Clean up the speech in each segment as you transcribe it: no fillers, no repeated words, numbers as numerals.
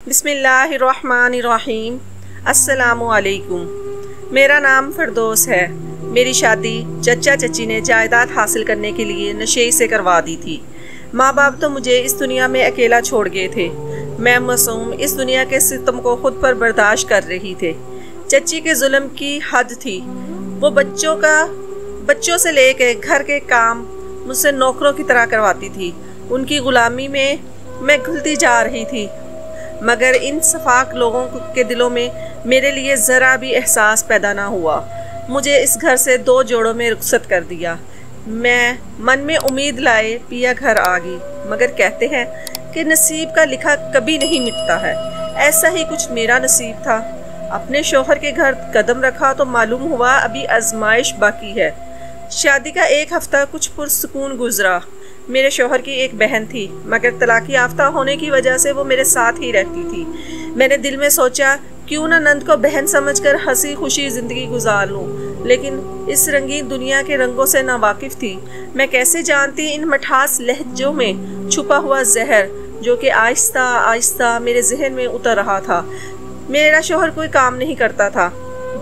بسم اللہ الرحمن الرحیم۔ السلام علیکم۔ میرا نام فردوس ہے۔ میری شادی چچا چچی نے جائیداد حاصل کرنے کے لیے نشے سے کروا دی تھی۔ ماں باپ تو مجھے اس دنیا میں اکیلا چھوڑ گئے تھے۔ میں معصوم اس دنیا کے ستم کو خود پر برداشت کر رہی تھے۔ چچی کے ظلم کی حد تھی۔ وہ بچوں سے لے کے گھر کے کام مجھ سے نوکروں کی طرح کرواتی تھی۔ ان کی غلامی میں میں گھلتی جا رہی تھی، مگر ان شفاق لوگوں کے دلوں میں میرے لیے ذرا بھی احساس پیدا نہ ہوا۔ مجھے اس گھر سے 2 جوڑوں میں رخصت کر دیا۔ میں من میں امید لائے پیا گھر آ گئی، مگر کہتے ہیں کہ نصیب کا لکھا کبھی نہیں مٹتا ہے۔ ایسا ہی کچھ میرا نصیب تھا۔ اپنے شوہر کے گھر قدم رکھا تو معلوم ہوا ابھی آزمائش باقی ہے۔ شادی کا 1 ہفتہ کچھ پرسکون گزرا۔ میرے شوہر کی ایک بہن تھی، مگر طلاق یافتہ ہونے کی وجہ سے وہ میرے ساتھ ہی رہتی تھی۔ میں نے دل میں سوچا کیوں نہ نند کو بہن سمجھ کر ہنسی خوشی زندگی گزار لوں، لیکن اس رنگین دنیا کے رنگوں سے ناواقف تھی۔ میں کیسے جانتی ان مٹھاس لہجوں میں چھپا ہوا زہر جو کہ آہستہ آہستہ میرے ذہن میں اتر رہا تھا۔ میرا شوہر کوئی کام نہیں کرتا تھا،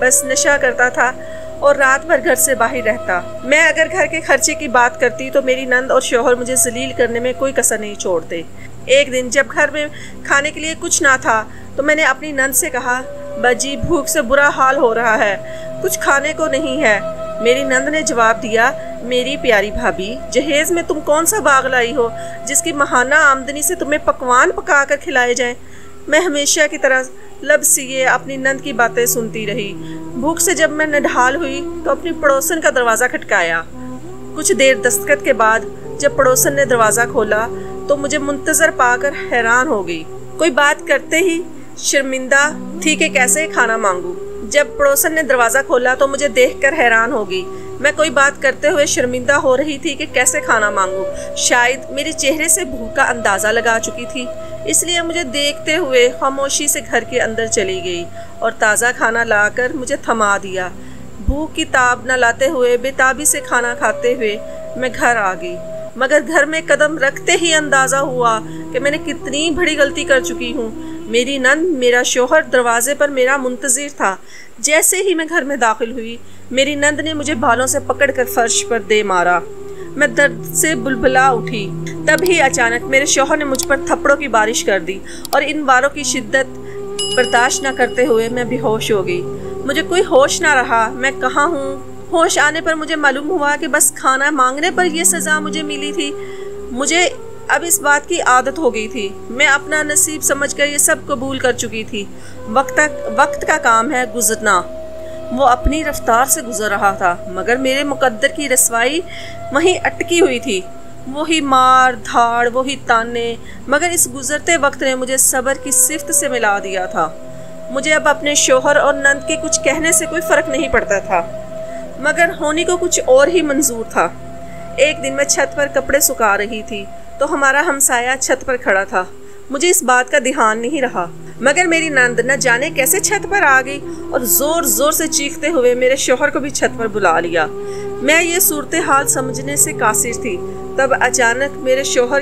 بس نشہ کرتا تھا اور رات بھر گھر سے باہر رہتا۔ میں اگر گھر کے خرچے کی بات کرتی تو میری نند اور شوہر مجھے ذلیل کرنے میں کوئی کسر نہیں چھوڑتے۔ ایک دن جب گھر میں کھانے کے لیے کچھ نہ تھا تو میں نے اپنی نند سے کہا، باجی بھوک سے برا حال ہو رہا ہے، کچھ کھانے کو نہیں ہے۔ میری نند نے جواب دیا، میری پیاری بھابھی، جہیز میں تم کون سا باغ لائی ہو جس کی ماہانہ آمدنی سے تمہیں پکوان پکا کر کھلائے جائیں۔ میں ہمیشہ کی طرح لب سیے اپنی نند کی باتیں سنتی رہی۔ بھوک سے جب میں نڈھال ہوئی تو اپنی پڑوسن کا دروازہ کھٹکایا۔ کچھ دیر دستخط کے بعد جب پڑوسن نے دروازہ کھولا تو مجھے منتظر پا کر حیران ہو گئی۔ کوئی بات کرتے ہی شرمندہ تھی کہ کیسے کھانا مانگوں۔ جب پڑوسن نے دروازہ کھولا تو مجھے دیکھ کر حیران ہو گئی۔ میں کوئی بات کرتے ہوئے شرمندہ ہو رہی تھی کہ کیسے کھانا مانگوں۔ شاید میرے چہرے سے بھوک کا اندازہ لگا چکی تھی، اس لیے مجھے دیکھتے ہوئے خاموشی سے گھر کے اندر چلی گئی اور تازہ کھانا لا کر مجھے تھما دیا۔ بھوک کی تاب نہ لاتے ہوئے بے تابی سے کھانا کھاتے ہوئے میں گھر آ گئی، مگر گھر میں قدم رکھتے ہی اندازہ ہوا کہ میں نے کتنی بڑی غلطی کر چکی ہوں۔ میری نند، میرا شوہر دروازے پر میرا منتظر تھا۔ جیسے ہی میں گھر میں داخل ہوئی، میری نند نے مجھے بالوں سے پکڑ کر فرش پر دے مارا۔ میں درد سے بلبلا اٹھی۔ تب ہی اچانک میرے شوہر نے مجھ پر تھپڑوں کی بارش کر دی اور ان واروں کی شدت برداشت نہ کرتے ہوئے میں بے ہوش ہو گئی۔ مجھے کوئی ہوش نہ رہا، میں کہاں ہوں۔ ہوش آنے پر مجھے معلوم ہوا کہ بس کھانا مانگنے پر یہ سزا مجھے ملی تھی۔ مجھے اب اس بات کی عادت ہو گئی تھی۔ میں اپنا نصیب سمجھ کر یہ سب قبول کر چکی تھی۔ وقت کا کام ہے گزرنا۔ وہ اپنی رفتار سے گزر رہا تھا، مگر میرے مقدر کی رسوائی وہیں اٹکی ہوئی تھی۔ وہی مار دھاڑ، وہی تانے، مگر اس گزرتے وقت نے مجھے صبر کی صفت سے ملا دیا تھا۔ مجھے اب اپنے شوہر اور نند کے کچھ کہنے سے کوئی فرق نہیں پڑتا تھا، مگر ہونے کو کچھ اور ہی منظور تھا۔ ایک دن میں چھت پر کپڑے سکھا رہی تھی تو ہمارا ہمسایہ چھت پر کھڑا تھا۔ مجھے اس بات کا دھیان نہیں رہا، مگر میری نند نہ جانے کیسے چھت پر آ گئی اور زور زور سے چیختے ہوئے میرے شوہر کو بھی چھت پر بلا لیا۔ میں یہ صورتحال سمجھنے سے قاصر تھی۔ تب اچانک میرے شوہر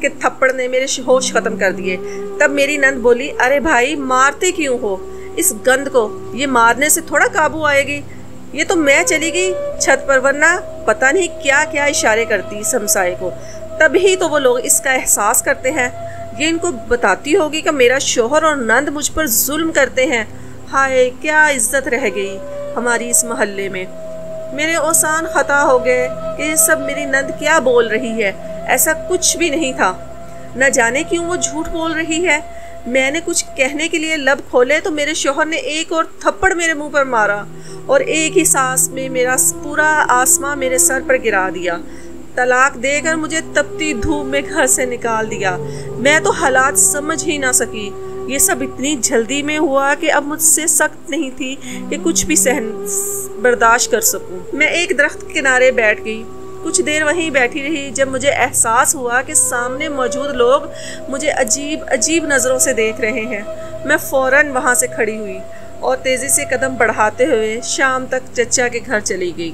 کے تھپڑ نے میرے ہوش ختم کر دیے۔ تب میری نند بولی، ارے بھائی مارتے کیوں ہو اس گند کو؟ یہ مارنے سے تھوڑا قابو آئے گی۔ یہ تو میں چلی گئی چھت پر، ورنہ پتہ نہیں کیا کیا اشارے کرتی اس ہمسائے کو۔ تبھی تو وہ لوگ اس کا احساس کرتے ہیں۔ یہ ان کو بتاتی ہوگی کہ میرا شوہر اور نند مجھ پر ظلم کرتے ہیں۔ ہائے کیا عزت رہ گئی ہماری اس محلے میں۔ میرے اوسان خطا ہو گئے کہ یہ سب میری نند کیا بول رہی ہے، ایسا کچھ بھی نہیں تھا۔ نہ جانے کیوں وہ جھوٹ بول رہی ہے۔ میں نے کچھ کہنے کے لیے لب کھولے تو میرے شوہر نے ایک اور تھپڑ میرے منہ پر مارا اور ایک ہی سانس میں میرا پورا آسماں میرے سر پر گرا دیا۔ طلاق دے کر مجھے تپتی دھوپ میں گھر سے نکال دیا۔ میں تو حالات سمجھ ہی نہ سکی۔ یہ سب اتنی جلدی میں ہوا کہ اب مجھ سے سخت نہیں تھی کہ کچھ بھی برداشت کر سکوں۔ میں ایک درخت کے کنارے بیٹھ گئی، کچھ دیر وہیں بیٹھی رہی۔ جب مجھے احساس ہوا کہ سامنے موجود لوگ مجھے عجیب عجیب نظروں سے دیکھ رہے ہیں، میں فوراً وہاں سے کھڑی ہوئی اور تیزی سے قدم بڑھاتے ہوئے شام تک چچا کے گھر چلی گئی۔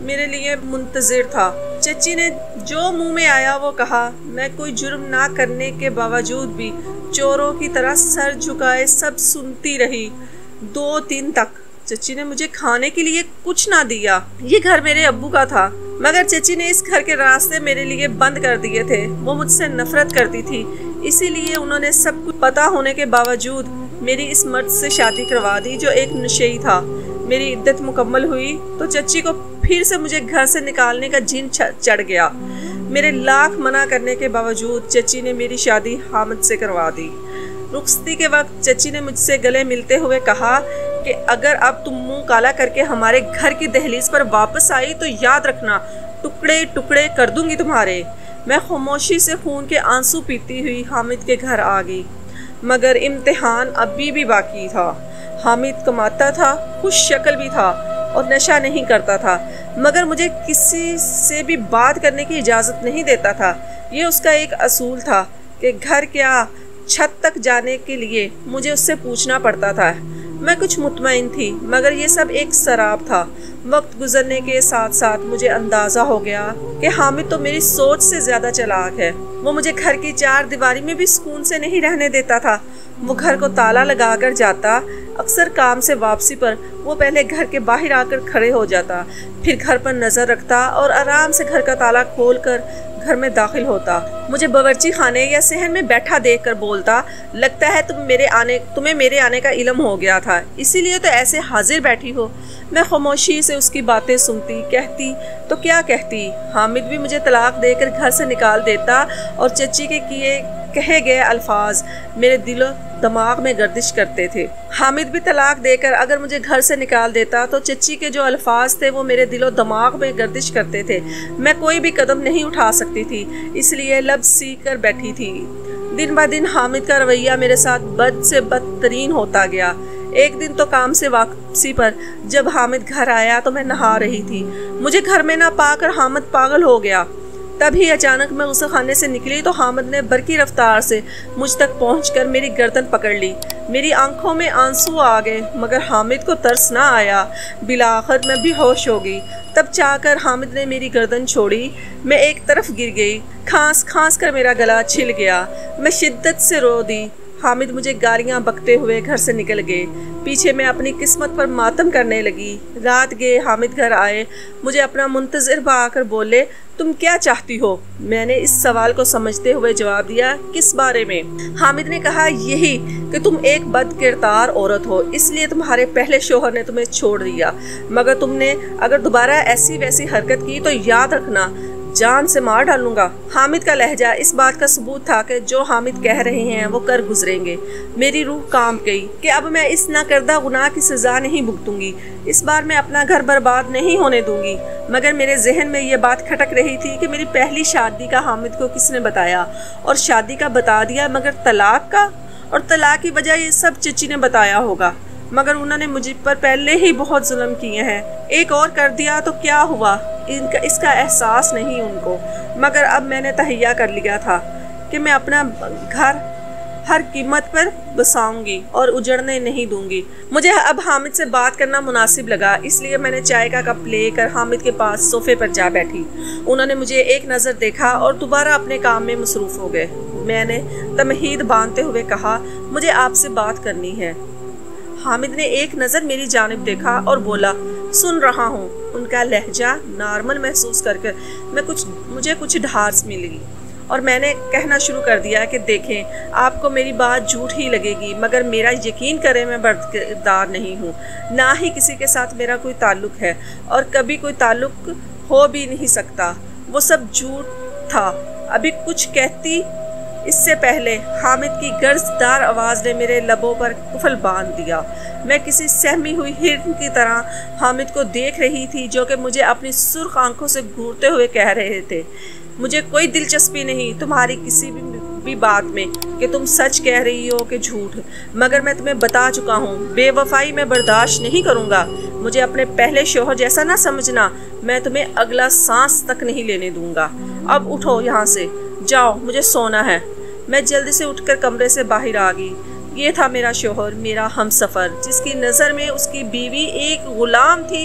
میرے لیے منتظر تھا۔ چچی نے جو منہ میں آیا وہ کہا۔ میں کوئی جرم نہ کرنے کے باوجود بھی چوروں کی طرح سر جھکائے سب سنتی رہی۔ 2 دن تک چچی نے مجھے کھانے کے لیے کچھ نہ دیا۔ یہ گھر میرے ابو کا تھا، مگر چچی نے اس گھر کے راستے میرے لیے بند کر دیے تھے۔ وہ مجھ سے نفرت کرتی تھی، اسی لیے انہوں نے سب کچھ پتہ ہونے کے باوجود میری اس مرد سے شادی کروا دی جو ایک نشئی تھا۔ میری عدت مکمل ہوئی تو چچی کو پھر سے مجھے گھر سے نکالنے کا جن چڑھ گیا۔ میرے لاکھ منع کرنے کے باوجود چچی نے میری شادی حامد سے کروا دی۔ رخصتی کے وقت چچی نے مجھ سے گلے ملتے ہوئے کہا کہ اگر اب تم منہ کالا کر کے ہمارے گھر کی دہلیز پر واپس آئی تو یاد رکھنا ٹکڑے ٹکڑے کر دوں گی تمہارے۔ میں خاموشی سے خون کے آنسو پیتی ہوئی حامد کے گھر آ گئی، مگر امتحان ابھی بھی باقی تھا۔ حامد کماتا تھا، خوش شکل بھی تھا اور نشہ نہیں کرتا تھا، مگر مجھے کسی سے بھی بات کرنے کی اجازت نہیں دیتا تھا۔ یہ اس کا ایک اصول تھا کہ گھر کیا چھت تک جانے کے لیے مجھے اس سے پوچھنا پڑتا تھا۔ میں کچھ مطمئن تھی، مگر یہ سب ایک سراب تھا۔ وقت گزرنے کے ساتھ ساتھ مجھے اندازہ ہو گیا کہ حامد تو میری سوچ سے زیادہ چالاک ہے۔ وہ مجھے گھر کی 4 دیواری میں بھی سکون سے نہیں رہنے دیتا تھا۔ وہ گھر کو تالا لگا کر جاتا۔ اکثر کام سے واپسی پر وہ پہلے گھر کے باہر آ کر کھڑے ہو جاتا، پھر گھر پر نظر رکھتا اور آرام سے گھر کا تالا کھول کر گھر میں داخل ہوتا۔ مجھے باورچی خانے یا صحن میں بیٹھا دیکھ کر بولتا، لگتا ہے تمہیں میرے آنے کا علم ہو گیا تھا، اسی لیے تو ایسے حاضر بیٹھی ہو۔ میں خاموشی سے اس کی باتیں سنتی، کہتی تو کیا کہتی۔ حامد بھی مجھے طلاق دے کر گھر سے نکال دیتا اور چچی کے کہے گئے الفاظ میرے دل و دماغ میں گردش کرتے تھے۔ حامد بھی طلاق دے کر اگر مجھے گھر سے نکال دیتا تو چچی کے جو الفاظ تھے وہ میرے دل و دماغ میں گردش کرتے تھے۔ میں کوئی بھی قدم نہیں اٹھا سکتی تھی، اس لیے لب سیکھ کر بیٹھی تھی۔ دن بہ دن حامد کا رویہ میرے ساتھ بد سے بدترین ہوتا گیا۔ ایک دن تو کام سے واپسی پر جب حامد گھر آیا تو میں نہا رہی تھی۔ مجھے گھر میں نہ پا کر حامد پاگل ہو گیا۔ تبھی اچانک میں غسل خانے سے نکلی تو حامد نے برقی رفتار سے مجھ تک پہنچ کر میری گردن پکڑ لی۔ میری آنکھوں میں آنسو آ گئے، مگر حامد کو ترس نہ آیا۔ بالآخر میں بھی ہوش ہو گئی۔ تب چاہ کر حامد نے میری گردن چھوڑی۔ میں ایک طرف گر گئی، کھانس کھانس کر میرا گلا چھل گیا۔ میں شدت سے رو دی۔ حامد مجھے گالیاں بکتے ہوئے گھر سے نکل گئے۔ پیچھے میں اپنی قسمت پر ماتم کرنے لگی۔ رات گئے حامد گھر آئے، مجھے اپنا منتظر پا کر بولے، تم کیا چاہتی ہو؟ میں نے اس سوال کو سمجھتے ہوئے جواب دیا، کس بارے میں؟ حامد نے کہا، یہی کہ تم ایک بد کردار عورت ہو، اس لیے تمہارے پہلے شوہر نے تمہیں چھوڑ دیا، مگر تم نے اگر دوبارہ ایسی ویسی حرکت کی تو یاد رکھنا جان سے مار ڈالوں گا۔ حامد کا لہجہ اس بات کا ثبوت تھا کہ جو حامد کہہ رہے ہیں وہ کر گزریں گے۔ میری روح کانپ گئی کہ اب میں اس نہ کردہ گناہ کی سزا نہیں بھگتوں گی، اس بار میں اپنا گھر برباد نہیں ہونے دوں گی۔ مگر میرے ذہن میں یہ بات کھٹک رہی تھی کہ میری پہلی شادی کا حامد کو کس نے بتایا، اور شادی کا بتا دیا مگر طلاق کا، اور طلاق کی وجہ یہ سب چچی نے بتایا ہوگا، مگر انہوں نے مجھ پر پہلے ہی بہت ظلم کیے ہیں۔ ایک اور کر دیا تو کیا ہوا، اس کا احساس نہیں ان کو، مگر اب میں نے تہیہ کر لیا تھا کہ میں اپنا گھر ہر قیمت پر بساؤں گی اور اجڑنے نہیں دوں گی۔ مجھے اب حامد سے بات کرنا مناسب لگا، اس لیے میں نے چائے کا کپ لے کر حامد کے پاس صوفے پر جا بیٹھی۔ انہوں نے مجھے ایک نظر دیکھا اور دوبارہ اپنے کام میں مصروف ہو گئے۔ میں نے تمہید باندھتے ہوئے کہا، مجھے آپ سے بات کرنی ہے۔ حامد نے ایک نظر میری جانب دیکھا اور بولا، سن رہا ہوں۔ ان کا لہجہ نارمل محسوس کر مجھے کچھ ڈھارس ملی اور میں نے کہنا شروع کر دیا کہ دیکھیں، آپ کو میری بات جھوٹ ہی لگے گی، مگر میرا یقین کریں میں بردار نہیں ہوں، نہ ہی کسی کے ساتھ میرا کوئی تعلق ہے اور کبھی کوئی تعلق ہو بھی نہیں سکتا۔ وہ سب جھوٹ تھا۔ ابھی کچھ کہتی اس سے پہلے حامد کی گرجدار آواز نے میرے لبوں پر قفل باندھ دیا۔ میں کسی سہمی ہوئی ہرن کی طرح حامد کو دیکھ رہی تھی جو کہ مجھے اپنی سرخ آنکھوں سے گھورتے ہوئے کہہ رہے تھے، مجھے کوئی دلچسپی نہیں تمہاری کسی بھی بات میں کہ تم سچ کہہ رہی ہو کہ جھوٹ، مگر میں تمہیں بتا چکا ہوں، بے وفائی میں برداشت نہیں کروں گا۔ مجھے اپنے پہلے شوہر جیسا نہ سمجھنا، میں تمہیں اگلا سانس تک نہیں لینے دوں گا۔ اب اٹھو یہاں سے، جاؤ، مجھے سونا ہے۔ میں جلدی سے اٹھ کر کمرے سے باہر آ گئی۔ یہ تھا میرا شوہر، میرا ہم سفر، جس کی نظر میں اس کی بیوی ایک غلام تھی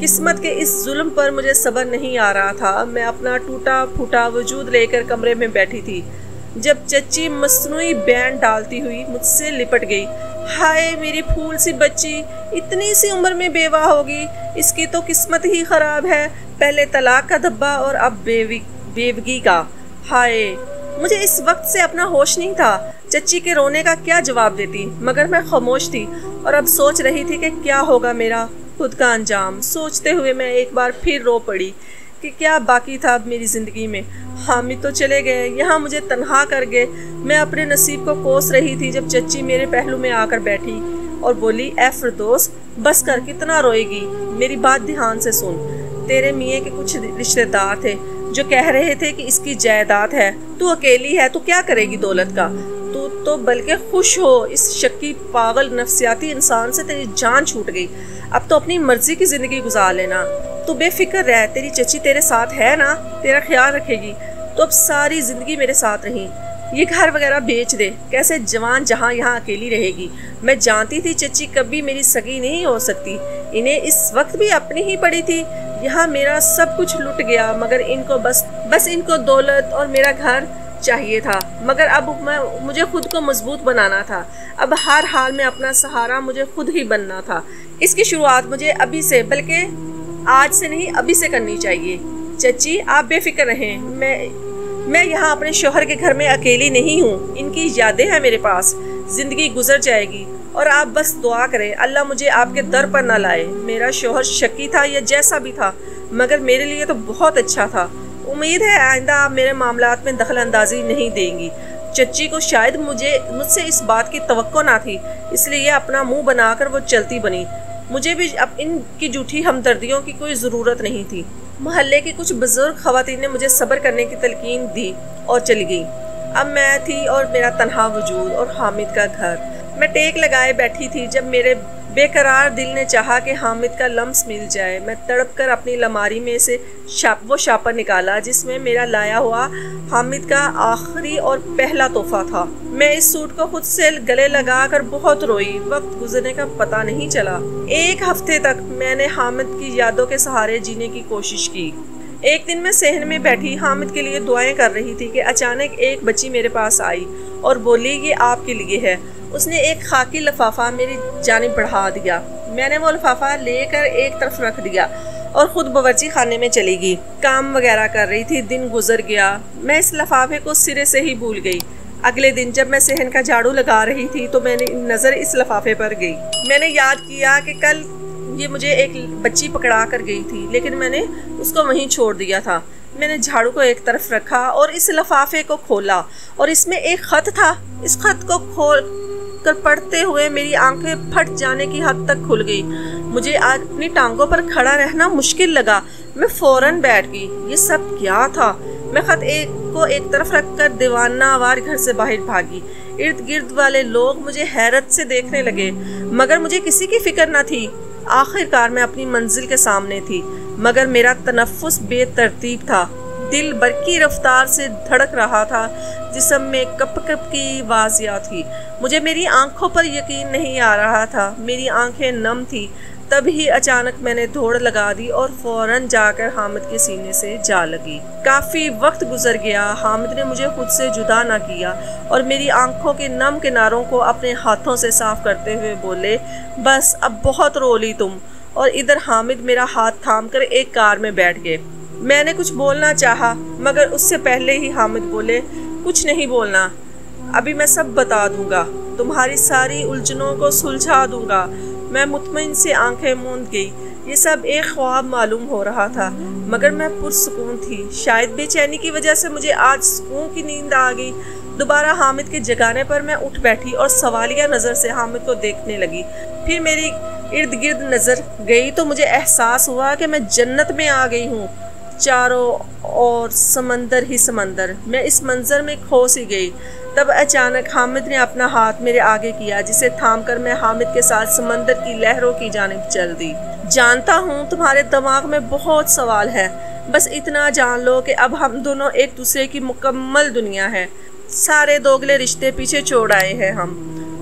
قسمت کے اس ظلم پر مجھے صبر نہیں آ رہا تھا۔ میں اپنا ٹوٹا پھوٹا وجود لے کر کمرے میں بیٹھی تھی جب چچی مصنوعی بینڈ ڈالتی ہوئی مجھ سے لپٹ گئی۔ ہائے میری پھول سی بچی، اتنی سی عمر میں بیوہ ہوگی، اس کی تو قسمت ہی خراب ہے، پہلے طلاق کا دھبا اور اب بیوگی کا۔ ہائے، مجھے اس وقت سے اپنا ہوش نہیں تھا۔ چچی کے رونے کا کیا جواب دیتی، مگر میں خاموش تھی اور اب سوچ رہی تھی کہ کیا ہوگا میرا خود کا انجام۔ سوچتے ہوئے میں ایک بار پھر رو پڑی کہ کیا باقی تھا اب میری زندگی میں۔ حامد تو چلے گئے، یہاں مجھے تنہا کر گئے۔ میں اپنے نصیب کو کوس رہی تھی جب چچی میرے پہلو میں آ کر بیٹھی اور بولی، اے فردوس، بس کر، کتنا روئے گی، میری بات دھیان سے سن۔ تیرے میاں کے کچھ رشتہ دار تھے جو کہہ رہے تھے کہ اس کی جائیداد ہے، تو اکیلی ہے، تو کیا کرے گی دولت کا؟ تو بلکہ خوش ہو، اس شکی پاگل نفسیاتی انسان سے تیری جان چھوٹ گئی۔ اب تو اپنی مرضی کی زندگی گزار لینا، تو بے فکر رہ، تیری چچی تیرے ساتھ ہے نا، تیرا خیال رکھے گی۔ تو اب ساری زندگی میرے ساتھ رہی، یہ گھر وغیرہ بیچ دے، کیسے جوان جہاں یہاں اکیلی رہے گی۔ میں جانتی تھی چچی کبھی میری سگی نہیں ہو سکتی، انہیں اس وقت بھی اپنی ہی پڑی تھی۔ یہاں میرا سب کچھ لٹ گیا، مگر ان کو بس ان کو دولت اور میرا گھر چاہیے تھا، مگر اب مجھے خود کو مضبوط بنانا تھا۔ اب ہر حال میں اپنا سہارا مجھے خود ہی بننا تھا۔ اس کی شروعات مجھے ابھی سے، بلکہ آج سے نہیں، ابھی سے کرنی چاہیے۔ چچی آپ بے فکر رہیں، میں یہاں اپنے شوہر کے گھر میں اکیلی نہیں ہوں، ان کی یادیں ہیں میرے پاس، زندگی گزر جائے گی، اور آپ بس دعا کریں اللہ مجھے آپ کے در پر نہ لائے۔ میرا شوہر شکی تھا یا جیسا بھی تھا، مگر میرے لیے تو بہت اچھا تھا۔ امید ہے آئندہ آپ میرے معاملات میں دخل اندازی نہیں دیں گی۔ چچی کو شاید مجھ سے اس بات کی توقع نہ تھی، اس لیے اپنا منہ بنا کر وہ چلتی بنی۔ مجھے بھی اب ان کی جھوٹی ہمدردیوں کی کوئی ضرورت نہیں تھی۔ محلے کی کچھ بزرگ خواتین نے مجھے صبر کرنے کی تلقین دی اور چلی گئی۔ اب میں تھی اور میرا تنہا وجود اور حامد کا گھر۔ میں ٹیک لگائے بیٹھی تھی جب میرے بے قرار دل نے چاہا کہ حامد کا لمس مل جائے۔ میں تڑپ کر اپنی لماری میں سے وہ شاپر نکالا جس میں میرا لایا ہوا حامد کا آخری اور پہلا تحفہ تھا۔ میں اس سوٹ کو خود سے گلے لگا کر بہت روئی، وقت گزرنے کا پتہ نہیں چلا۔ ایک ہفتے تک میں نے حامد کی یادوں کے سہارے جینے کی کوشش کی۔ ایک دن میں صحن میں بیٹھی حامد کے لیے دعائیں کر رہی تھی کہ اچانک ایک بچی میرے پاس آئی اور بولی، یہ آپ کے لیے ہے۔ اس نے ایک خاکی لفافہ میری جانب بڑھا دیا۔ میں نے وہ لفافہ لے کر ایک طرف رکھ دیا اور خود باورچی خانے میں چلی گئی۔ کام وغیرہ کر رہی تھی، دن گزر گیا، میں اس لفافے کو سرے سے ہی بھول گئی۔ اگلے دن جب میں صحن کا جھاڑو لگا رہی تھی تو میں نے نظر اس لفافے پر گئی۔ میں نے یاد کیا کہ کل یہ مجھے ایک بچی پکڑا کر گئی تھی، لیکن میں نے اس کو وہیں چھوڑ دیا تھا۔ میں نے جھاڑو کو ایک طرف رکھا اور اس لفافے کو کھولا، اور اس میں ایک خط تھا۔ اس خط کو کھول کر پڑھتے ہوئے میری آنکھیں پھٹ جانے کی حد تک کھل گئی۔ مجھے اپنی ٹانگوں پر کھڑا رہنا مشکل لگا۔ میں فوراً بیٹھ گئی۔ یہ سب کیا تھا؟ میں خط کو ایک طرف رکھ کر دیوانہ وار گھر سے باہر بھاگی۔ ارد گرد والے لوگ مجھے حیرت سے دیکھنے لگے، مگر مجھے کسی کی فکر نہ تھی۔ آخر کار میں اپنی منزل کے سامنے تھی، مگر میرا تنفس بے ترتیب تھا۔ دل برقی رفتار سے دھڑک رہا تھا، جسم میں کپ کپ کی آوازیاں تھی۔ مجھے میری آنکھوں پر یقین نہیں آ رہا تھا، میری آنکھیں نم تھی۔ تب ہی اچانک میں نے دوڑ لگا دی اور فوراً جا کر حامد کے سینے سے جا لگی۔ کافی وقت گزر گیا، حامد نے مجھے خود سے جدا نہ کیا اور میری آنکھوں کے نم کناروں کو اپنے ہاتھوں سے صاف کرتے ہوئے بولے، بس اب بہت رو لی تم۔ اور ادھر حامد میرا ہاتھ تھام کر ایک کار میں بیٹھ گئے۔ میں نے کچھ بولنا چاہا، مگر اس سے پہلے ہی حامد بولے، کچھ نہیں بولنا، ابھی میں سب بتا دوں گا، تمہاری ساری الجھنوں کو سلجھا دوں گا۔ میں مطمئن سے آنکھیں موند گئی۔ یہ سب ایک خواب معلوم ہو رہا تھا، مگر میں پرسکون تھی۔ شاید بے چینی کی وجہ سے مجھے آج سکون کی نیند آ گئی۔ دوبارہ حامد کے جگانے پر میں اٹھ بیٹھی اور سوالیہ نظر سے حامد کو دیکھنے لگی۔ پھر میری ارد گرد نظر گئی تو مجھے احساس ہوا کہ میں جنت میں آ گئی ہوں، چاروں اور سمندر ہی سمندر۔ میں اس منظر میں کھو سی گئی۔ تب اچانک حامد نے اپنا ہاتھ میرے آگے کیا، جسے تھام کر میں حامد کے ساتھ سمندر کی لہروں کی جانب چل دی۔ جانتا ہوں تمہارے دماغ میں بہت سوال ہے، بس اتنا جان لو کہ اب ہم دونوں ایک دوسرے کی مکمل دنیا ہے۔ سارے دوگلے رشتے پیچھے چھوڑ آئے ہیں ہم،